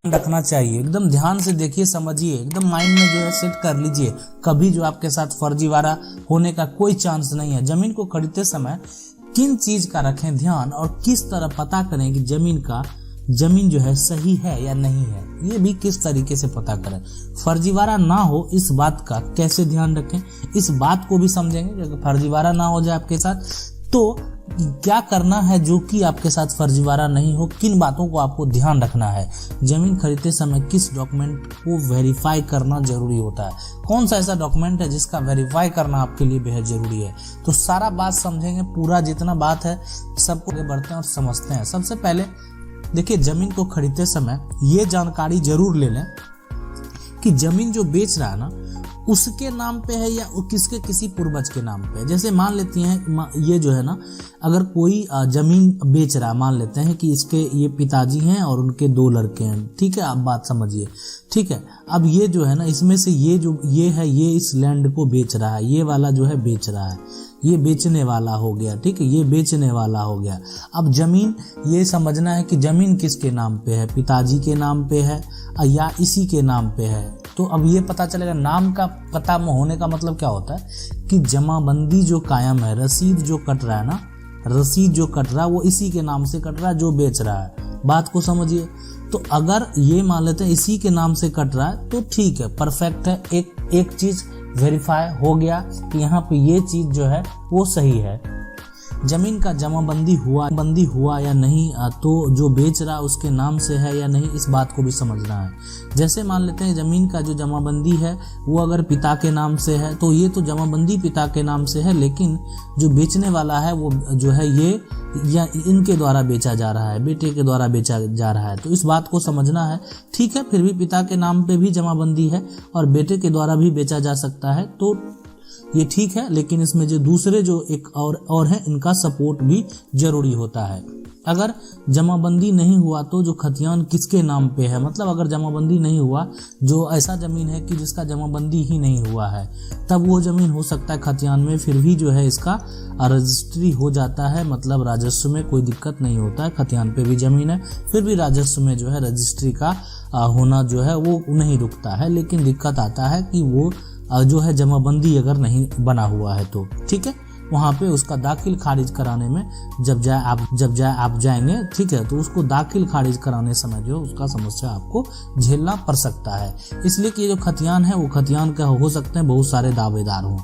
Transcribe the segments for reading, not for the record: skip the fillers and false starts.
रखना चाहिए। एकदम ध्यान से देखिए, समझिए, एकदम माइंड में जो है सेट कर लीजिए, कभी जो आपके साथ फर्जीवाड़ा होने का कोई चांस नहीं है। जमीन को खरीदते समय किन चीज का रखें ध्यान और किस तरह पता करें कि जमीन जो है सही है या नहीं है, ये भी किस तरीके से पता करें, फर्जीवाड़ा ना हो, इस बात का कैसे ध्यान रखें, इस बात को भी समझेंगे। अगर फर्जीवाड़ा ना हो जाए आपके साथ तो क्या करना है जो कि आपके साथ फर्जीवाड़ा नहीं हो, किन बातों को आपको ध्यान रखना है। जमीन खरीदते समय किस डॉक्यूमेंट को वेरीफाई करना जरूरी होता है, कौन सा ऐसा डॉक्यूमेंट है जिसका वेरीफाई करना आपके लिए बेहद जरूरी है। तो सारा बात समझेंगे, पूरा जितना बात है सबको आगे बढ़ते हैं और समझते हैं। सबसे पहले देखिए, जमीन को खरीदते समय ये जानकारी जरूर ले लें कि जमीन जो बेच रहा है ना उसके नाम पे है या किसी पूर्वज के नाम पे है। जैसे मान लेते हैं ये जो है ना, अगर कोई जमीन बेच रहा है, मान लेते हैं कि इसके ये पिताजी हैं और उनके 2 लड़के हैं, ठीक है, आप बात समझिए, ठीक है। अब ये जो है ना, इसमें से ये इस लैंड को बेच रहा है, ये वाला जो है बेच रहा है, ये बेचने वाला हो गया, ठीक है, ये बेचने वाला हो गया। अब जमीन ये समझना है कि जमीन किसके नाम पे है, पिताजी के नाम पे है या इसी के नाम पे है। तो अब ये पता चलेगा, नाम का पता होने का मतलब क्या होता है कि जमाबंदी जो कायम है, रसीद जो कट रहा है ना, रसीद जो कट रहा है वो इसी के नाम से कट रहा है जो बेच रहा है। बात को समझिए। तो अगर ये मान लेते हैं इसी के नाम से कट रहा है तो ठीक है, परफेक्ट है, एक चीज वेरीफाई हो गया कि यहाँ पे ये चीज जो है वो सही है। जमीन का जमाबंदी हुआ या नहीं, तो जो बेच रहा उसके नाम से है या नहीं, इस बात को भी समझना है। जैसे मान लेते हैं जमीन का जो जमाबंदी है वो अगर पिता के नाम से है तो ये तो जमाबंदी पिता के नाम से है, लेकिन जो बेचने वाला है वो जो है ये या इनके द्वारा बेचा जा रहा है, बेटे के द्वारा बेचा जा रहा है। तो इस बात को समझना है, ठीक है। फिर भी पिता के नाम पे भी जमाबंदी है और बेटे के द्वारा भी बेचा जा सकता है, तो ये ठीक है। लेकिन इसमें जो दूसरे जो एक और है, इनका सपोर्ट भी जरूरी होता है। अगर जमाबंदी नहीं हुआ तो जो खतियान किसके नाम पे है, मतलब अगर जमाबंदी नहीं हुआ, जो ऐसा जमीन है कि जिसका जमाबंदी ही नहीं हुआ है, तब वो जमीन हो सकता है खतियान में, फिर भी जो है इसका रजिस्ट्री हो जाता है, मतलब राजस्व में कोई दिक्कत नहीं होता है। खतियान पे भी जमीन है, फिर भी राजस्व में जो है रजिस्ट्री का होना जो है वो नहीं रुकता है। लेकिन दिक्कत आता है कि वो जो है जमाबंदी अगर नहीं बना हुआ है तो ठीक है, वहाँ पे उसका दाखिल खारिज कराने में जब आप जाएंगे, ठीक है, तो उसको दाखिल खारिज कराने समय जो उसका समस्या आपको झेलना पड़ सकता है। इसलिए कि जो खतियान है वो खतियान का हो सकते हैं बहुत सारे दावेदार हों,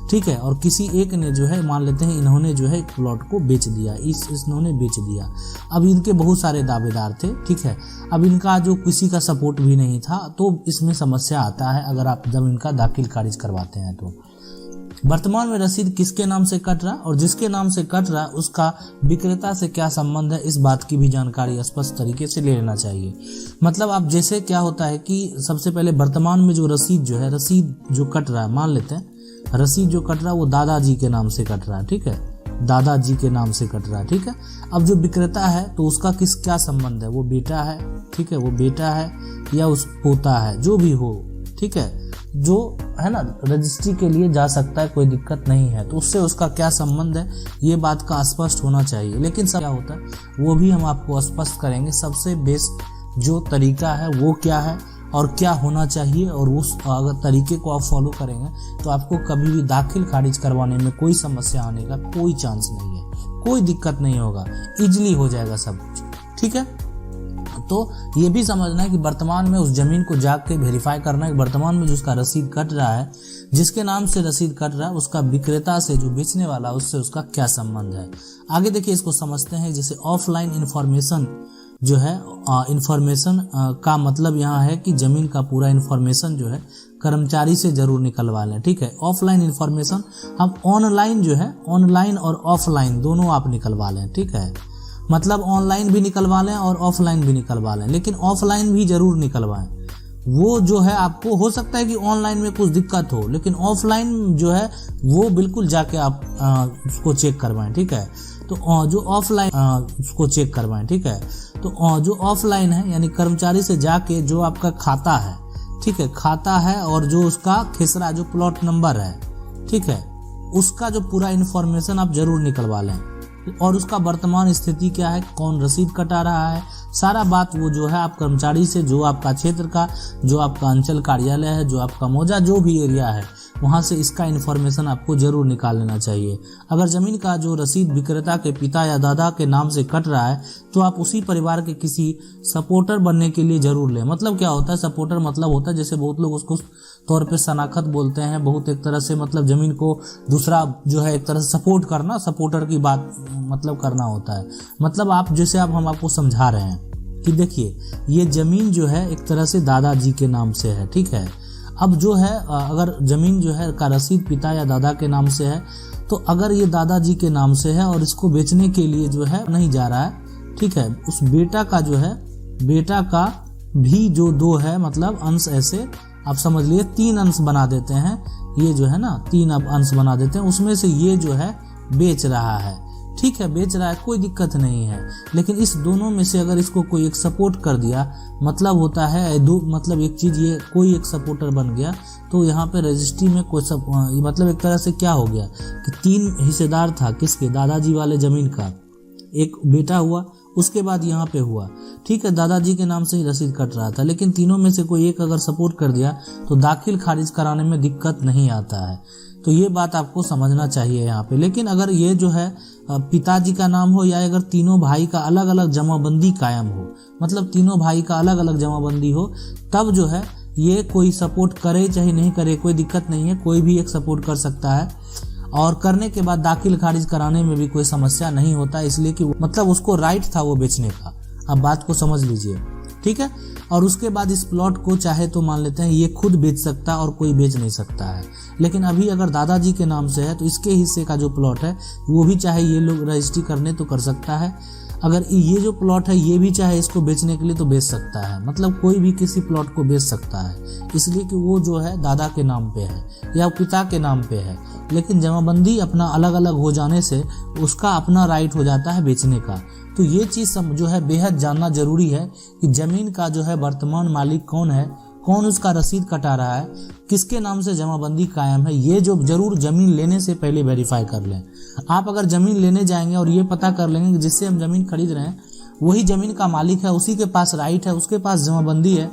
ठीक है, और किसी एक ने जो है, मान लेते हैं इन्होंने जो है एक प्लॉट को बेच दिया, इन्होंने बेच दिया। अब इनके बहुत सारे दावेदार थे, ठीक है, अब इनका जो किसी का सपोर्ट भी नहीं था, तो इसमें समस्या आता है अगर आप जब इनका दाखिल खारिज करवाते हैं तो। वर्तमान में रसीद किसके नाम से कट रहा और जिसके नाम से कट रहा उसका विक्रेता से क्या संबंध है, इस बात की भी जानकारी स्पष्ट तरीके से ले लेना चाहिए। मतलब अब जैसे क्या होता है कि सबसे पहले वर्तमान में जो रसीद जो कट रहा है, मान लेते हैं रसीद जो कट रहा है वो दादाजी के नाम से कट रहा है, ठीक है, दादाजी के नाम से कट रहा है, ठीक है। अब जो विक्रेता है तो उसका क्या संबंध है, वो बेटा है, ठीक है, वो बेटा है या उस पोता है, जो भी हो, ठीक है, जो है ना रजिस्ट्री के लिए जा सकता है, कोई दिक्कत नहीं है, तो उससे उसका क्या संबंध है, ये बात का स्पष्ट होना चाहिए। लेकिन सब क्या होता है वो भी हम आपको स्पष्ट करेंगे। सबसे बेस्ट जो तरीका है वो क्या है और क्या होना चाहिए, और उस अगर तरीके को आप फॉलो करेंगे तो आपको कभी भी दाखिल खारिज करवाने में कोई समस्या आने का कोई चांस नहीं है, कोई दिक्कत नहीं होगा, इजीली हो जाएगा सब कुछ, ठीक है। तो ये भी समझना है कि वर्तमान में उस जमीन को जाके वेरीफाई करना है, वर्तमान में जो उसका रसीद कट रहा है, जिसके नाम से रसीद कट रहा है, उसका विक्रेता से जो बेचने वाला उससे उसका क्या संबंध है। आगे देखिए इसको समझते हैं। जैसे ऑफलाइन इंफॉर्मेशन जो है, इंफॉर्मेशन का मतलब यहाँ है कि जमीन का पूरा इंफॉर्मेशन जो है कर्मचारी से जरूर निकलवा लें, ठीक है। ऑफलाइन इंफॉर्मेशन हम ऑनलाइन जो है, ऑनलाइन और ऑफलाइन दोनों आप निकलवा लें, ठीक है, मतलब ऑनलाइन भी निकलवा लें और ऑफलाइन भी निकलवा लें, लेकिन ऑफलाइन भी जरूर निकलवाएं। वो जो है आपको हो सकता है कि ऑनलाइन में कुछ दिक्कत हो, लेकिन ऑफलाइन जो है वो बिल्कुल जाके आप उसको चेक करवाएं, ठीक है। तो जो ऑफलाइन उसको चेक करवाएं, ठीक है। तो जो ऑफलाइन है यानी कर्मचारी से जाके जो आपका खाता है, ठीक है, खाता है और जो उसका खेसरा जो प्लॉट नंबर है, ठीक है, उसका जो पूरा इन्फॉर्मेशन आप जरूर निकलवा लें। और उसका वर्तमान स्थिति क्या है, कौन रसीद कटा रहा है, सारा बात वो जो है आप कर्मचारी से, जो आपका क्षेत्र का, जो आपका अंचल कार्यालय है, जो आपका मौजा जो भी एरिया है, वहाँ से इसका इन्फॉर्मेशन आपको जरूर निकाल लेना चाहिए। अगर ज़मीन का जो रसीद विक्रेता के पिता या दादा के नाम से कट रहा है तो आप उसी परिवार के किसी सपोर्टर बनने के लिए जरूर लें। मतलब क्या होता है सपोर्टर, मतलब होता है जैसे बहुत लोग उसको तौर पे शनाखत बोलते हैं, बहुत एक तरह से मतलब ज़मीन को दूसरा जो है एक तरह से सपोर्ट करना, सपोर्टर की बात मतलब करना होता है। मतलब आप जैसे हम आपको समझा रहे हैं कि देखिए ये ज़मीन जो है एक तरह से दादाजी के नाम से है, ठीक है। अब जो है अगर ज़मीन जो है का रसीद पिता या दादा के नाम से है तो अगर ये दादाजी के नाम से है और इसको बेचने के लिए जो है नहीं जा रहा है, ठीक है, उस बेटा का जो है, बेटा का भी जो 2 है मतलब अंश, ऐसे आप समझ लिए 3 अंश बना देते हैं, ये जो है ना 3 अब अंश बना देते हैं, उसमें से ये जो है बेच रहा है, ठीक है, बेच रहा है, कोई दिक्कत नहीं है। लेकिन इस दोनों में से अगर इसको कोई एक सपोर्ट कर दिया, मतलब होता है दो, मतलब एक चीज ये कोई एक सपोर्टर बन गया तो यहाँ पे रजिस्ट्री में कोई मतलब एक तरह से क्या हो गया कि 3 हिस्सेदार था किसके, दादाजी वाले जमीन का, एक बेटा हुआ, उसके बाद यहाँ पे हुआ, ठीक है, दादाजी के नाम से ही रसीद कट रहा था, लेकिन तीनों में से कोई एक अगर सपोर्ट कर दिया तो दाखिल खारिज कराने में दिक्कत नहीं आता है। तो ये बात आपको समझना चाहिए यहाँ पे। लेकिन अगर ये जो है पिताजी का नाम हो या अगर तीनों भाई का अलग अलग जमाबंदी कायम हो, मतलब तीनों भाई का अलग अलग जमाबंदी हो, तब जो है ये कोई सपोर्ट करे चाहे नहीं करे कोई दिक्कत नहीं है, कोई भी एक सपोर्ट कर सकता है और करने के बाद दाखिल खारिज कराने में भी कोई समस्या नहीं होता, इसलिए कि मतलब उसको राइट था वो बेचने का। अब बात को समझ लीजिए, ठीक है। और उसके बाद इस प्लॉट को चाहे तो मान लेते हैं ये खुद बेच सकता और कोई बेच नहीं सकता है, लेकिन अभी अगर दादाजी के नाम से है तो इसके हिस्से का जो प्लॉट है वो भी चाहे ये लोग रजिस्ट्री करने तो कर सकता है, अगर ये जो प्लॉट है ये भी चाहे इसको बेचने के लिए तो बेच सकता है, मतलब कोई भी किसी प्लॉट को बेच सकता है, इसलिए कि वो जो है दादा के नाम पे है या पिता के नाम पे है। लेकिन जमाबंदी अपना अलग अलग हो जाने से उसका अपना राइट हो जाता है बेचने का। तो ये चीज़ जो है बेहद जानना जरूरी है कि ज़मीन का जो है वर्तमान मालिक कौन है, कौन उसका रसीद कटा रहा है, किसके नाम से जमाबंदी कायम है, ये जो जरूर ज़मीन लेने से पहले वेरीफाई कर लें। आप अगर ज़मीन लेने जाएंगे और ये पता कर लेंगे कि जिससे हम ज़मीन खरीद रहे हैं वही ज़मीन का मालिक है, उसी के पास राइट है, उसके पास जमाबंदी है,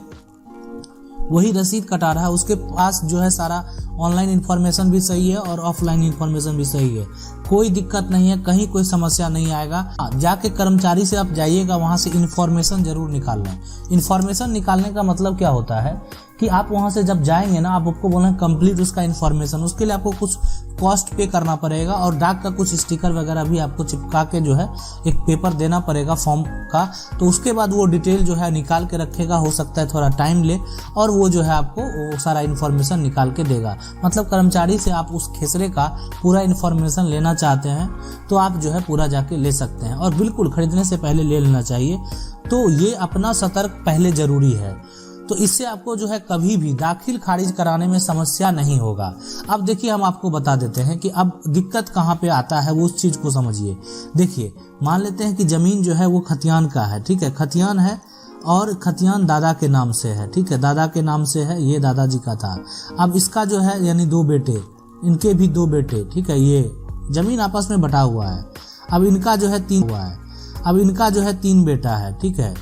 वही रसीद कटा रहा है, उसके पास जो है सारा ऑनलाइन इन्फॉर्मेशन भी सही है और ऑफलाइन इन्फॉर्मेशन भी सही है, कोई दिक्कत नहीं है, कहीं कोई समस्या नहीं आएगा। जाके कर्मचारी से आप जाइएगा, वहां से इन्फॉर्मेशन जरूर निकाल लें। इन्फॉर्मेशन निकालने का मतलब क्या होता है कि आप वहां से जब जाएंगे ना, आपको बोलना कंप्लीट उसका इन्फॉर्मेशन, उसके लिए आपको कुछ कॉस्ट पे करना पड़ेगा और डाक का कुछ स्टिकर वगैरह भी आपको चिपका के जो है एक पेपर देना पड़ेगा फॉर्म का, तो उसके बाद वो डिटेल जो है निकाल के रखेगा, हो सकता है थोड़ा टाइम ले, और वो जो है आपको वो सारा इन्फॉर्मेशन निकाल के देगा। मतलब कर्मचारी से आप उस खेसरे का पूरा इन्फॉर्मेशन लेना चाहते हैं तो आप जो है पूरा जाके ले सकते हैं, और बिल्कुल खरीदने से पहले ले लेना चाहिए। तो ये अपना सतर्क पहले जरूरी है, तो इससे आपको जो है कभी भी दाखिल खारिज कराने में समस्या नहीं होगा। अब देखिए हम आपको बता देते हैं कि अब दिक्कत कहाँ पे आता है, वो उस चीज को समझिए। देखिए मान लेते हैं कि जमीन जो है वो खतियान का है, ठीक है, खतियान है और खतियान दादा के नाम से है, ठीक है, दादा के नाम से है, ये दादाजी का था। अब इसका जो है यानी 2 बेटे, इनके भी 2 बेटे, ठीक है, ये जमीन आपस में बटा हुआ है। अब इनका जो है 3 हुआ है, अब इनका जो है 3 बेटा है, ठीक है,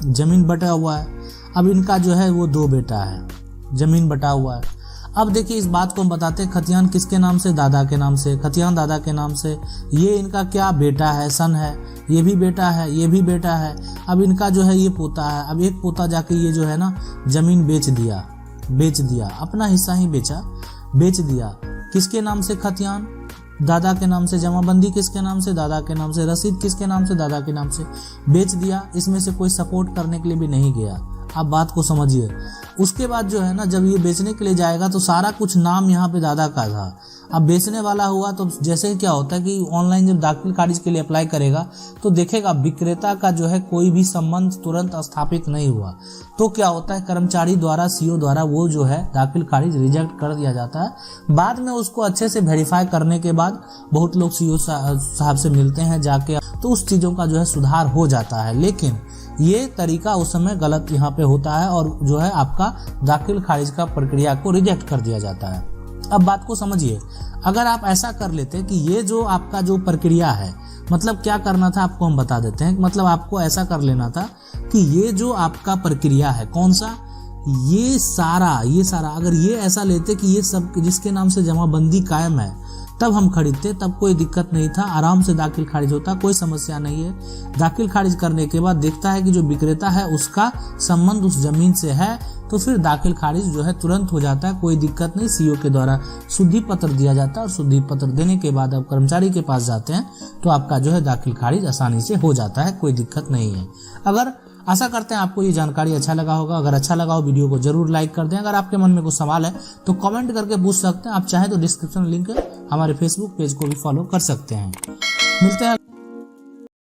जमीन बटा हुआ है। अब इनका जो है वो 2 बेटा है, जमीन बटा हुआ है। अब देखिए इस बात को हम बताते हैं, खतियान किसके नाम से, दादा के नाम से, खतियान दादा के नाम से, ये इनका क्या बेटा है, सन है, ये भी बेटा है, ये भी बेटा है। अब इनका जो है ये पोता है। अब एक पोता जाके ये जो है ना जमीन बेच दिया, अपना हिस्सा ही बेच दिया, किसके नाम से, खतियान दादा के नाम से, जमाबंदी किसके नाम से, दादा के नाम से, रसीद किसके नाम से, दादा के नाम से, बेच दिया। इसमें से कोई सपोर्ट करने के लिए भी नहीं गया। आप बात को समझिए। उसके बाद जो है ना जब ये बेचने के लिए जाएगा तो सारा कुछ नाम यहाँ पे दादा का था। अब बेचने वाला हुआ तो जैसे क्या होता है कि ऑनलाइन जब दाखिल खारिज के लिए अप्लाई करेगा तो देखेगा विक्रेता का जो है कोई भी संबंध तुरंत स्थापित नहीं हुआ, तो क्या होता है कर्मचारी द्वारा, सीओ द्वारा वो जो है दाखिल खारिज रिजेक्ट कर दिया जाता है। बाद में उसको अच्छे से वेरीफाई करने के बाद बहुत लोग सीओ साहब से मिलते हैं जाके, तो उस चीज़ों का जो है सुधार हो जाता है। लेकिन ये तरीका उस समय गलत यहाँ पे होता है और जो है आपका दाखिल खारिज का प्रक्रिया को रिजेक्ट कर दिया जाता है। अब बात को समझिए, अगर आप ऐसा कर लेते कि ये जो आपका जो प्रक्रिया है मतलब क्या करना था आपको हम बता देते हैं। मतलब आपको ऐसा कर लेना था कि ये जो आपका प्रक्रिया है, कौन सा, ये सारा अगर ये ऐसा लेते कि ये सब जिसके नाम से जमाबंदी कायम है तब हम खरीदते, तब कोई दिक्कत नहीं था, आराम से दाखिल खारिज होता, कोई समस्या नहीं है। दाखिल खारिज करने के बाद देखता है कि जो विक्रेता है उसका संबंध उस जमीन से है, तो फिर दाखिल खारिज जो है तुरंत हो जाता है, कोई दिक्कत नहीं। सीओ के द्वारा शुद्धि पत्र दिया जाता है और शुद्धि पत्र देने के बाद आप कर्मचारी के पास जाते हैं तो आपका जो है दाखिल खारिज आसानी से हो जाता है, कोई दिक्कत नहीं है। अगर आशा करते हैं आपको ये जानकारी अच्छा लगा होगा। अगर अच्छा लगा हो वीडियो को जरूर लाइक कर दें। अगर आपके मन में कुछ सवाल है तो कमेंट करके पूछ सकते हैं। आप चाहें तो डिस्क्रिप्शन लिंक हमारे फेसबुक पेज को भी फॉलो कर सकते हैं। मिलते हैं।